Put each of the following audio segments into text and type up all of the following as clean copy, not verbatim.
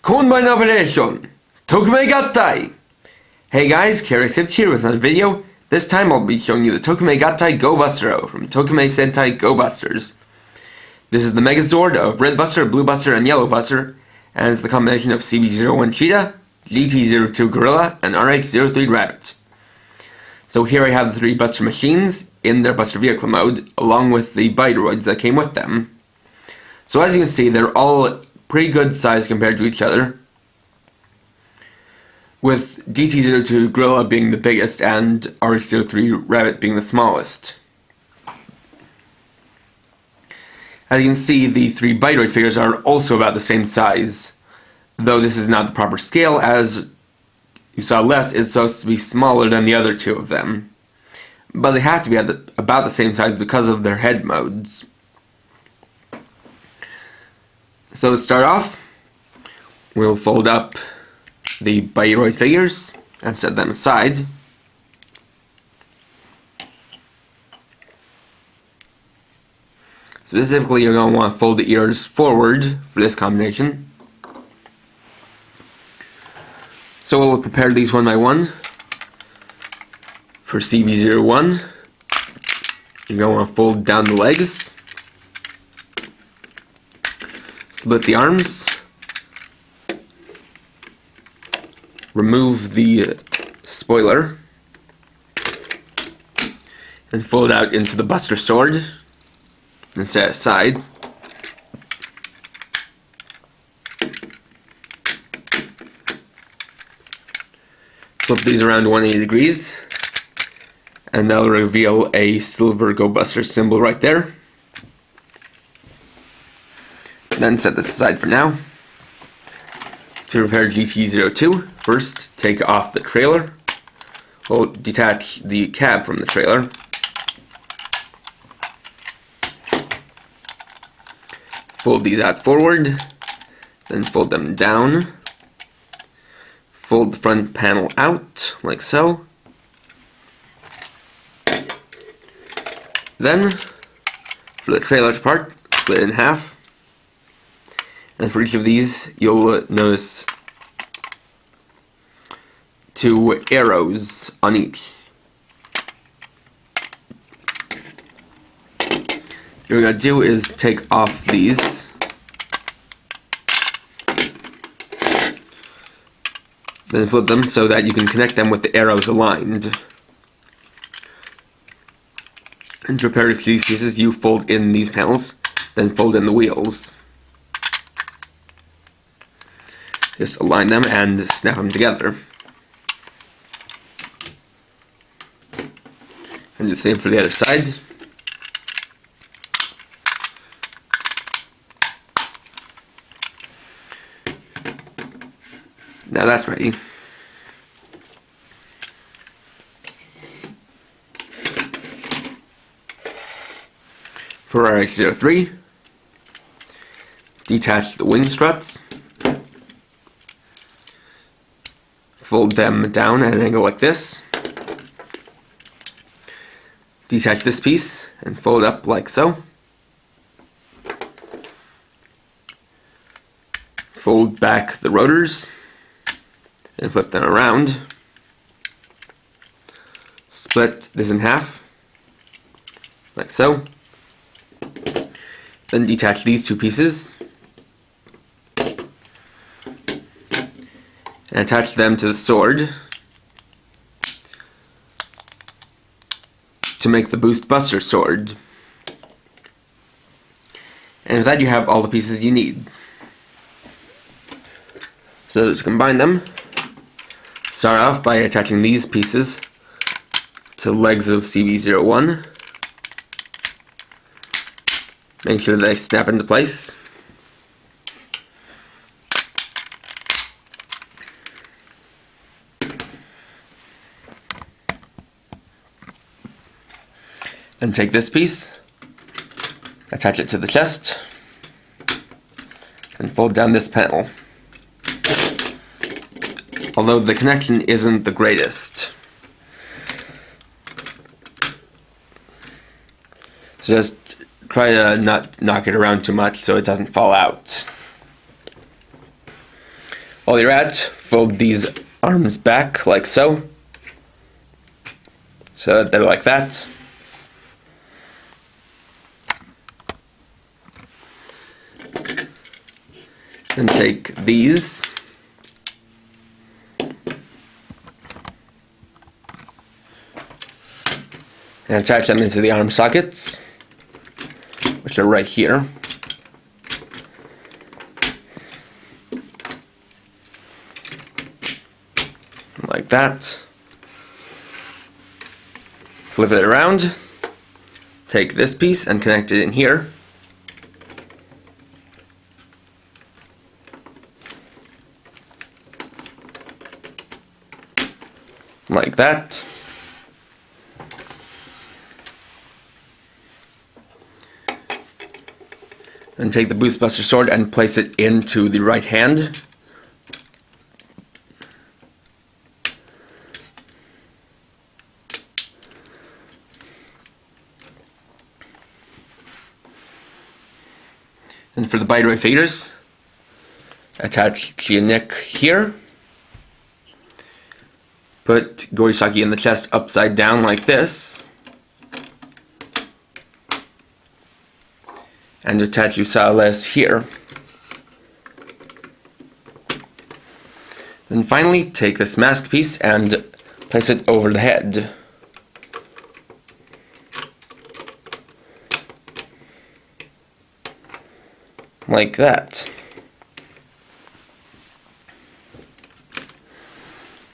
Combine operation! Tokumei Gattai! Hey guys, Carrot here with another video. This time I'll be showing you the Tokumei Gattai Go Bustero from Tokumei Sentai Go Busters. This is the Megazord of Red Buster, Blue Buster, and Yellow Buster, and it's the combination of CB01 Cheetah, GT02 Gorilla, and RX03 Rabbit. So here I have the three Buster machines in their Buster Vehicle mode, along with the Bitoroids that came with them. So as you can see, they're all pretty good size compared to each other, with GT02 Gorilla being the biggest and RX03 Rabbit being the smallest. As you can see, the three Bitoroid figures are also about the same size, though this is not the proper scale, as you saw less is supposed to be smaller than the other two of them. But they have to be about the same size because of their head modes. So to start off, we'll fold up the Bitoroid figures and set them aside. Specifically, you're going to want to fold the ears forward for this combination. So we'll prepare these one by one. For CB01, you're going to want to fold down the legs, split the arms, remove the spoiler, and fold out into the Buster Sword and set aside. Flip these around 180 degrees, and that'll reveal a silver Go Buster symbol right there. Then set this aside for now. To repair GT02, first take off the trailer. We'll detach the cab from the trailer. Fold these out forward, then fold them down. Fold the front panel out, like so. Then, for the trailer part, split it in half. And for each of these, you'll notice two arrows on each. What you're going to do is take off these. Then flip them so that you can connect them with the arrows aligned. And to prepare each of these pieces, you fold in these panels, then fold in the wheels. Just align them and snap them together. And do the same for the other side. Now that's ready. For RX03, detach the wing struts, fold them down at an angle like this, detach this piece and fold up like so, fold back the rotors and flip them around, split this in half like so. Then detach these two pieces and attach them to the sword to make the Boost Buster sword. And with that, you have all the pieces you need. So to combine them, start off by attaching these pieces to legs of CB01. Make sure they snap into place. Then take this piece, attach it to the chest, and fold down this panel. Although the connection isn't the greatest. So just try to not knock it around too much so it doesn't fall out. While you're at, fold these arms back like so. So that they're like that. And take these. And attach them into the arm sockets, which are right here. Like that. Flip it around. Take this piece and connect it in here. Like that. Then take the Boost Buster sword and place it into the right hand. And for the Bite figures, attach the neck here. Put Gorisaki in the chest upside down like this. And attach Usales here. Then finally, take this mask piece and place it over the head. Like that.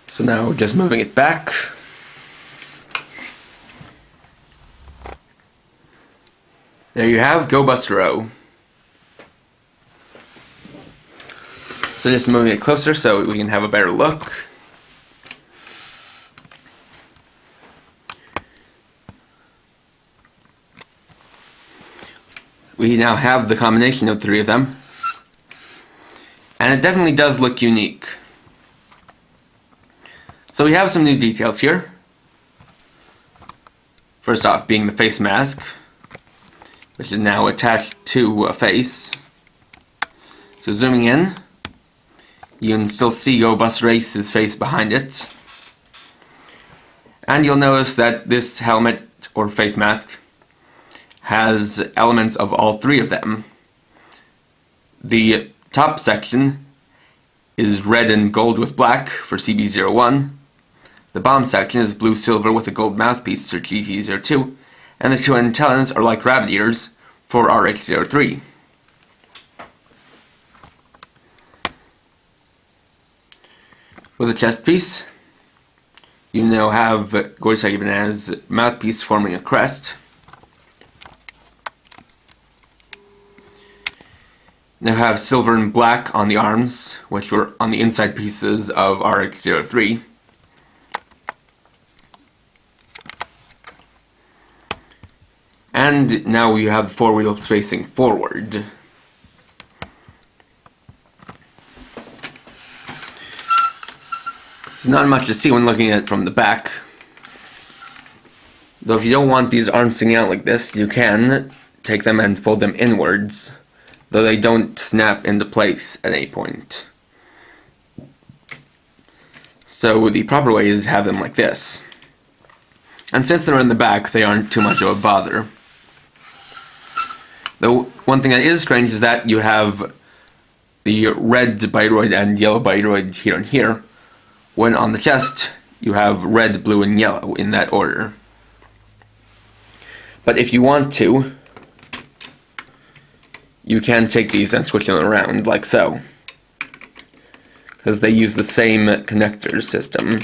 So now just moving it back. There you have Go Buster-O. So just moving it closer so we can have a better look. We now have the combination of three of them. And it definitely does look unique. So we have some new details here. First off being the face mask, which is now attached to a face. So zooming in, you can still see Go Buster Ace's face behind it. And you'll notice that this helmet or face mask has elements of all three of them. The top section is red and gold with black for CB01. The bottom section is blue-silver with a gold mouthpiece for GT02. And the two antennas are like rabbit ears for RH03. With the chest piece, you now have Gorisaki Banana's mouthpiece forming a crest. Now have silver and black on the arms, which were on the inside pieces of RH03. And now you have the four wheels facing forward. There's not much to see when looking at it from the back. Though if you don't want these arms sticking out like this, you can take them and fold them inwards, though they don't snap into place at any point. So the proper way is to have them like this. And since they're in the back, they aren't too much of a bother. Though one thing that is strange is that you have the red Biteroid and yellow Biteroid here and here, when on the chest you have red, blue, and yellow in that order. But if you want to, you can take these and switch them around like so, because they use the same connector system.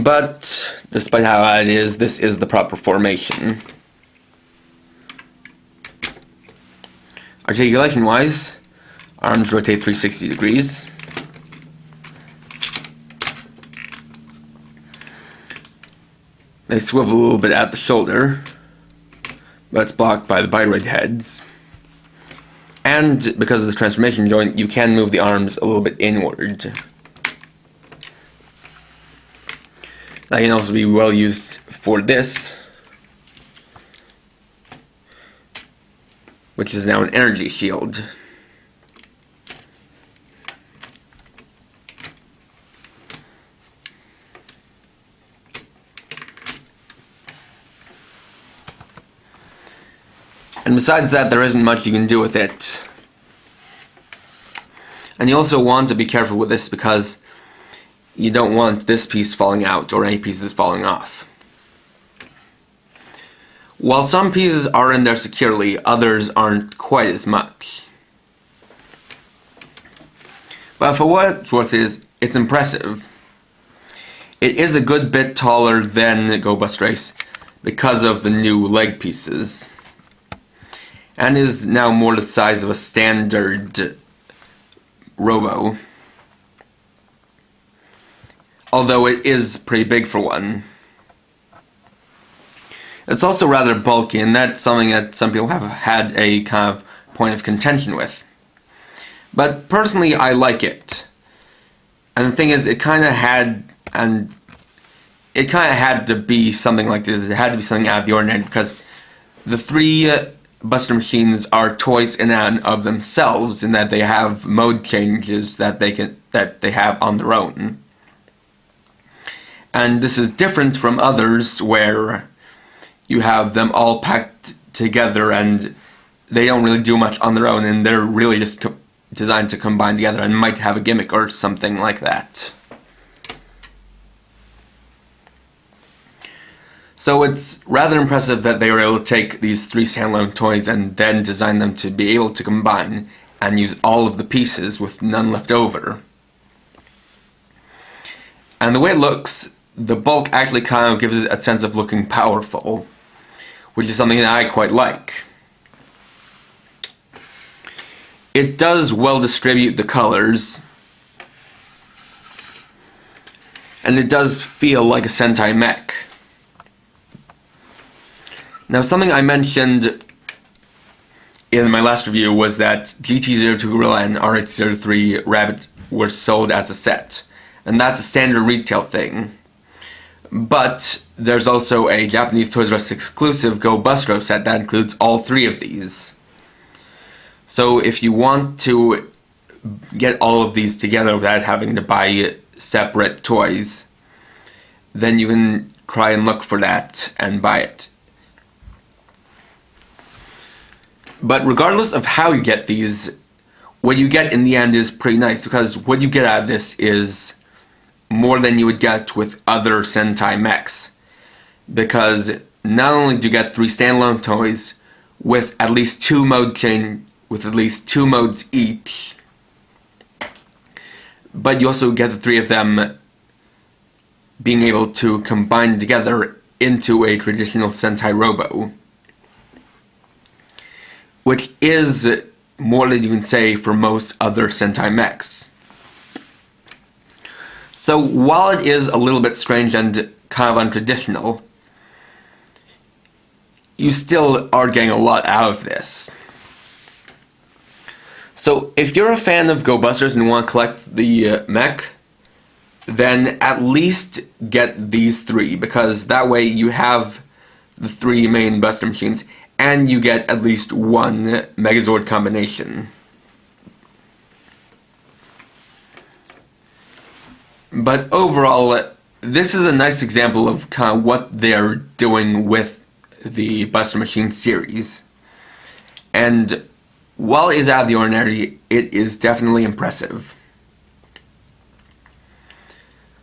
But despite how it is, this is the proper formation. Articulation wise, arms rotate 360 degrees. They swivel a little bit at the shoulder, but it's blocked by the Biteroid heads. And because of this transformation joint, you can move the arms a little bit inward. That can also be well used for this, which is now an energy shield. And besides that, there isn't much you can do with it. And you also want to be careful with this because you don't want this piece falling out or any pieces falling off. While some pieces are in there securely, others aren't quite as much. But for what it's worth, it's impressive. It is a good bit taller than Go Buster Ace because of the new leg pieces, and is now more the size of a standard Robo, although it is pretty big for one. It's also rather bulky, and that's something that some people have had a kind of point of contention with. But personally, I like it. And the thing is, it kind of had to be something like this. It had to be something out of the ordinary because the three Buster machines are toys in and of themselves, in that they have mode changes that they have on their own. And this is different from others where you have them all packed together and they don't really do much on their own, and they're really just designed to combine together and might have a gimmick or something like that. So it's rather impressive that they were able to take these three standalone toys and then design them to be able to combine and use all of the pieces with none left over. And the way it looks, the bulk actually kind of gives it a sense of looking powerful, which is something that I quite like. It does well distribute the colors, and it does feel like a Sentai mech. Now, something I mentioned in my last review was that GT02 Gorilla and RH03 Rabbit were sold as a set, and that's a standard retail thing. But there's also a Japanese Toys R Us exclusive Go Bustro set that includes all three of these. So if you want to get all of these together without having to buy separate toys, then you can try and look for that and buy it. But regardless of how you get these, what you get in the end is pretty nice, because what you get out of this is more than you would get with other Sentai mechs. Because not only do you get three standalone toys with at least two modes each, but you also get the three of them being able to combine together into a traditional Sentai Robo, which is more than you can say for most other Sentai mechs. So while it is a little bit strange and kind of untraditional, you still are getting a lot out of this. So if you're a fan of Go Busters and want to collect the mech, then at least get these three, because that way you have the three main Buster machines and you get at least one Megazord combination. But overall, this is a nice example of kind of what they're doing with the Buster Machine series. And while it is out of the ordinary, it is definitely impressive.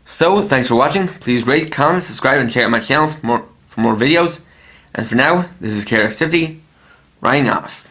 So, thanks for watching. Please rate, comment, subscribe, and check out my channel for more videos. And for now, this is KRX50, writing off.